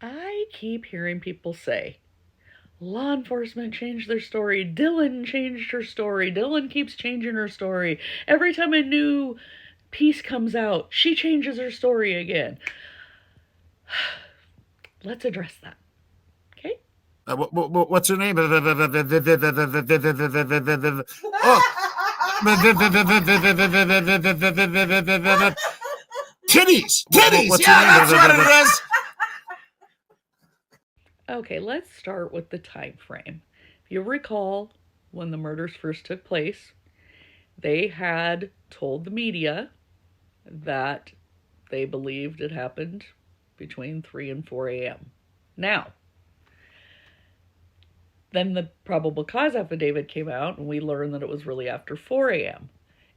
I keep hearing people say, law enforcement changed their story. Dylan changed her story. Dylan keeps changing her story. Every time a new piece comes out, she changes her story again. Let's address that. Okay? What's her name? Titties! Titties! Yeah, that's what it is! Okay, let's start with the time frame. If you recall, when the murders first took place, they had told the media that they believed it happened between 3 and 4 a.m. Now, then the probable cause affidavit came out, and we learned that it was really after 4 a.m.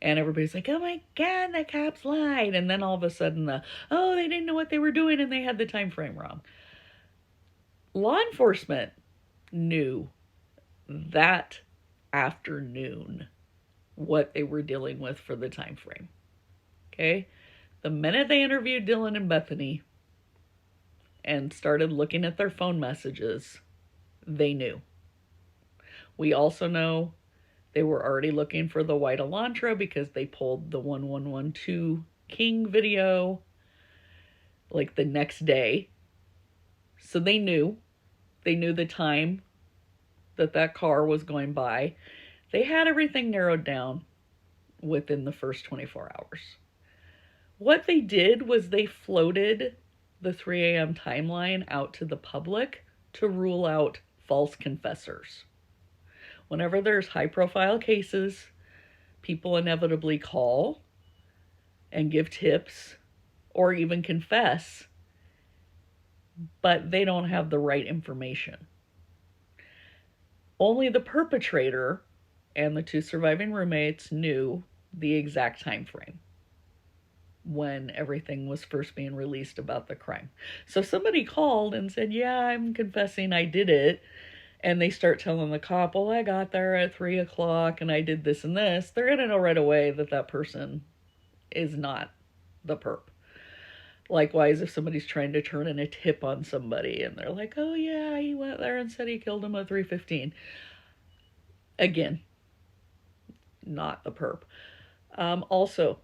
And everybody's like, oh my God, the cops lied. And then all of a sudden, they didn't know what they were doing and they had the time frame wrong. Law enforcement knew that afternoon what they were dealing with for the time frame. Okay? The minute they interviewed Dylan and Bethany and started looking at their phone messages, they knew. We also know they were already looking for the white Elantra because they pulled the 1112 King video like the next day. So they knew. They knew the time that car was going by. They had everything narrowed down within the first 24 hours. What they did was they floated the 3 a.m. timeline out to the public to rule out false confessors. Whenever there's high-profile cases, people inevitably call and give tips or even confess, but they don't have the right information. Only the perpetrator and the 2 surviving roommates knew the exact time frame when everything was first being released about the crime. So somebody called and said, yeah, I'm confessing I did it. And they start telling the cop, well, I got there at 3 o'clock and I did this and this. They're going to know right away that that person is not the perp. Likewise, if somebody's trying to turn in a tip on somebody and they're like, oh yeah, he went there and said he killed him at 3:15. Again, not the perp. Also,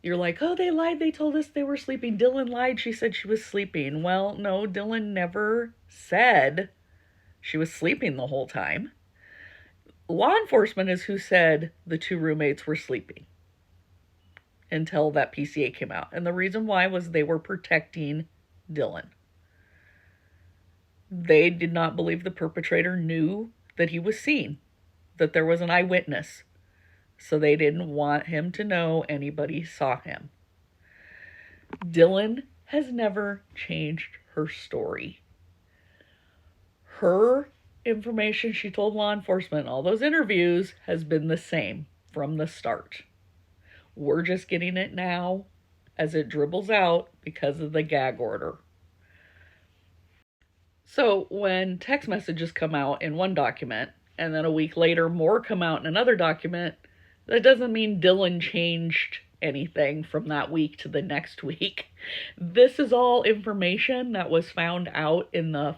you're like, oh, they lied. They told us they were sleeping. Dylan lied. She said she was sleeping. Well, no, Dylan never said she was sleeping the whole time. Law enforcement is who said the 2 roommates were sleeping until that PCA came out. And the reason why was they were protecting Dylan. They did not believe the perpetrator knew that he was seen, that there was an eyewitness. So they didn't want him to know anybody saw him. Dylan has never changed her story. Her information she told law enforcement in all those interviews has been the same from the start. We're just getting it now as it dribbles out because of the gag order. So when text messages come out in one document and then a week later more come out in another document, that doesn't mean Dylan changed anything from that week to the next week. This is all information that was found out in the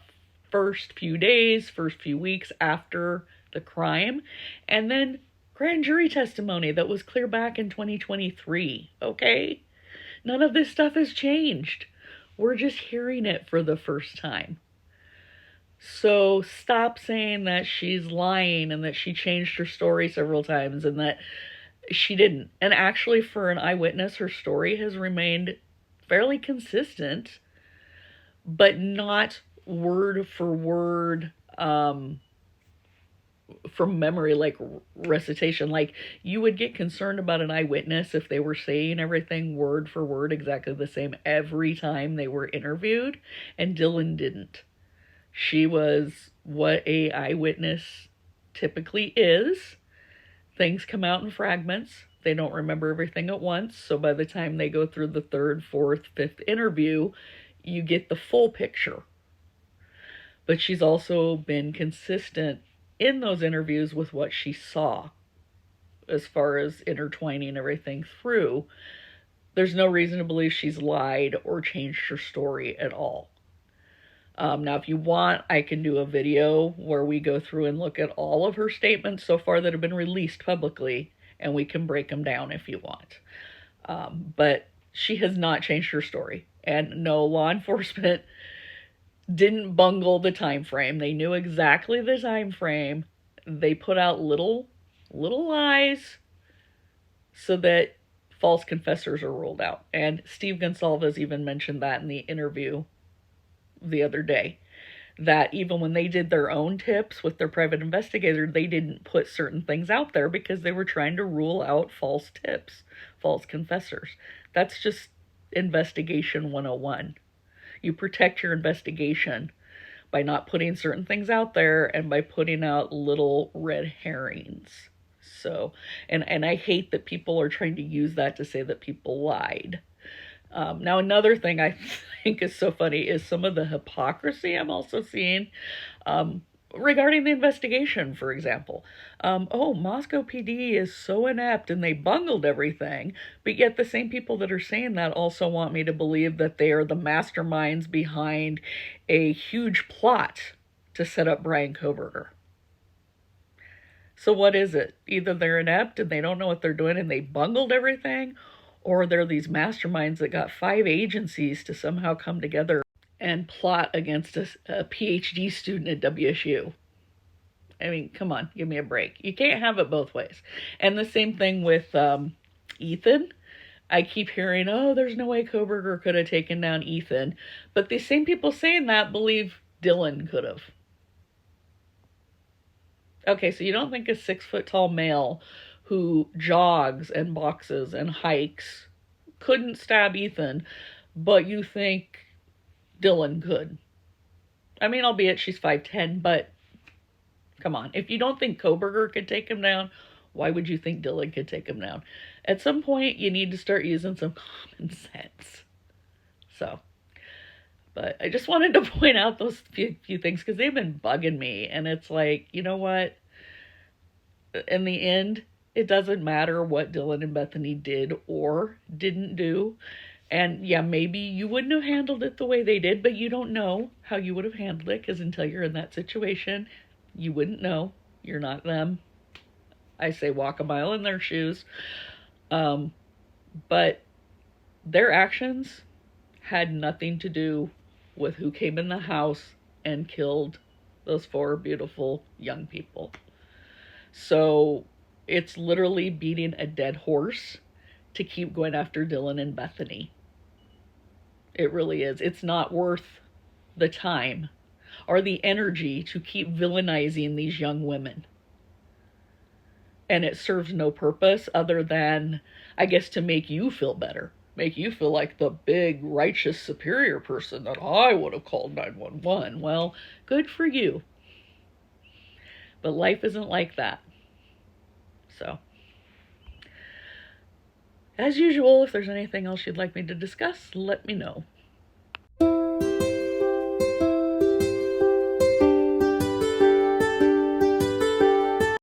first few days, first few weeks after the crime, and then grand jury testimony that was clear back in 2023, okay? None of this stuff has changed. We're just hearing it for the first time. So stop saying that she's lying and that she changed her story several times and that she didn't. And actually, for an eyewitness, her story has remained fairly consistent, but not word for word from memory, like recitation. Like, you would get concerned about an eyewitness if they were saying everything word for word exactly the same every time they were interviewed, and Dylan didn't. She was what a eyewitness typically is. Things come out in fragments. They don't remember everything at once. So by the time they go through the 3rd, 4th, 5th interview, you get the full picture. But she's also been consistent in those interviews with what she saw as far as intertwining everything through. There's no reason to believe she's lied or changed her story at all. Now, if you want, I can do a video where we go through and look at all of her statements so far that have been released publicly, and we can break them down if you want. But she has not changed her story, and no, law enforcement didn't bungle the time frame. They knew exactly the time frame. They put out little lies so that false confessors are ruled out. And Steve Gonsalves even mentioned that in the interview the other day, that even when they did their own tips with their private investigator, they didn't put certain things out there because they were trying to rule out false tips, false confessors. That's just investigation 101. You protect your investigation by not putting certain things out there and by putting out little red herrings. So, and I hate that people are trying to use that to say that people lied. Now, another thing I think is so funny is some of the hypocrisy I'm also seeing regarding the investigation, for example. Oh, Moscow PD is so inept and they bungled everything, but yet the same people that are saying that also want me to believe that they are the masterminds behind a huge plot to set up Brian Kohberger. So what is it? Either they're inept and they don't know what they're doing and they bungled everything, or they're these masterminds that got 5 agencies to somehow come together and plot against a PhD student at WSU. I mean, come on, give me a break. You can't have it both ways. And the same thing with Ethan. I keep hearing, oh, there's no way Kohberger could have taken down Ethan. But the same people saying that believe Dylan could have. Okay, so you don't think a 6-foot-tall male who jogs and boxes and hikes couldn't stab Ethan, but you think Dylan could. I mean, albeit she's 5'10", but come on. If you don't think Kohberger could take him down, why would you think Dylan could take him down? At some point, you need to start using some common sense. So, but I just wanted to point out those few things because they've been bugging me. And it's like, you know what? In the end, it doesn't matter what Dylan and Bethany did or didn't do. And yeah, maybe you wouldn't have handled it the way they did, but you don't know how you would have handled it because until you're in that situation, you wouldn't know. You're not them. I say walk a mile in their shoes. But their actions had nothing to do with who came in the house and killed those 4 beautiful young people. So it's literally beating a dead horse to keep going after Dylan and Bethany. It really is. It's not worth the time or the energy to keep villainizing these young women. And it serves no purpose other than, I guess, to make you feel better. Make you feel like the big, righteous, superior person that I would have called 911. Well, good for you. But life isn't like that. So, as usual, if there's anything else you'd like me to discuss, let me know.